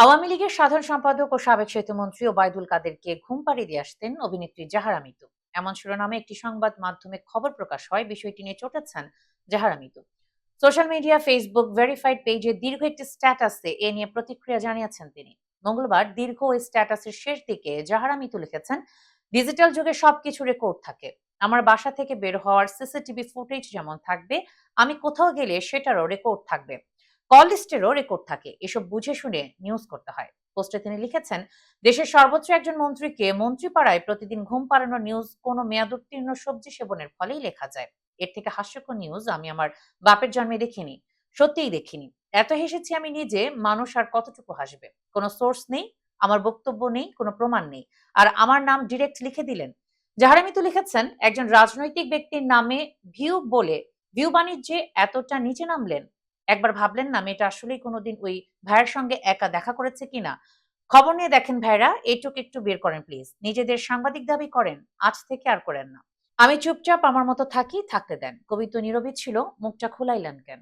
আওয়ামী লীগের সাধারণ সম্পাদক ও সাবেক সেতুমন্ত্রী ওবায়দুল কাদেরকে ঘুম পাড়িয়ে দিয়ে আসতেন অভিনেত্রী জাহারা মিতু। এমন শিরোনামে একটি সংবাদ মাধ্যমে খবর প্রকাশ হয়। বিষয়টি নিয়ে চটেছেন Jahara Mitu. Social media, Facebook verified পেজে দীর্ঘ একটি স্ট্যাটাসে এ নিয়ে প্রতিক্রিয়া জানিয়েছেন তিনি। মঙ্গলবার দীর্ঘ ওই স্ট্যাটাসের শেষ দিকে জাহারা মিতু লিখেছেন, ডিজিটাল যুগে সবকিছু রেকর্ড থাকে। আমার বাসা থেকে বের হওয়ার সিসিটিভি ফুটেজ যেমন থাকবে, আমি কোথাও গেলে সেটারও রেকর্ড থাকবে। কল লিস্টেরও রেকর্ড থাকে। এসব বুঝে শুনে নিউজ করতে হয়। পোস্টে তিনি লিখেছেন, দেশের সর্বোচ্চ একজন মন্ত্রীকে মন্ত্রীপাড়ায় প্রতিদিন ঘুম পাড়ানোর নিউজ কোনো মেয়াদোত্তীর্ণ সবজি সেবনের ফলেই লেখা যায়। এর থেকে হাস্যকর নিউজ আমি আমার বাপের জন্মে দেখিনি। সত্যিই দেখিনি। এত হেসেছি আমি নিজে, মানুষ আর কতটুকু হাসবে? কোনো সোর্স নেই, আমার বক্তব্য নেই, কোনো প্রমাণ নেই। আর আমার নাম ডিরেক্ট লিখে দিলেন। জাহারা মিতু লিখেছেন, একজন রাজনৈতিক ব্যক্তির নামে ভিউ বলে ভিউ বাণিজ্যে এতটা নিচে নামলেন। একবার ভাবলেন না মেয়েটা আসলেই কোনোদিন ওই ভাইয়ের সঙ্গে একা দেখা করেছে কিনা? খবর নিয়ে দেখেন ভাইরা, এইটুকু একটু বের করেন প্লিজ। নিজেদের সাংবাদিক দাবি করেন, আজ থেকে আর করেন না। আমি চুপচাপ আমার মতো থাকি, থাকতে দেন। কবি তো নীরবই ছিল, মুখটা খুলাইলেন কেন?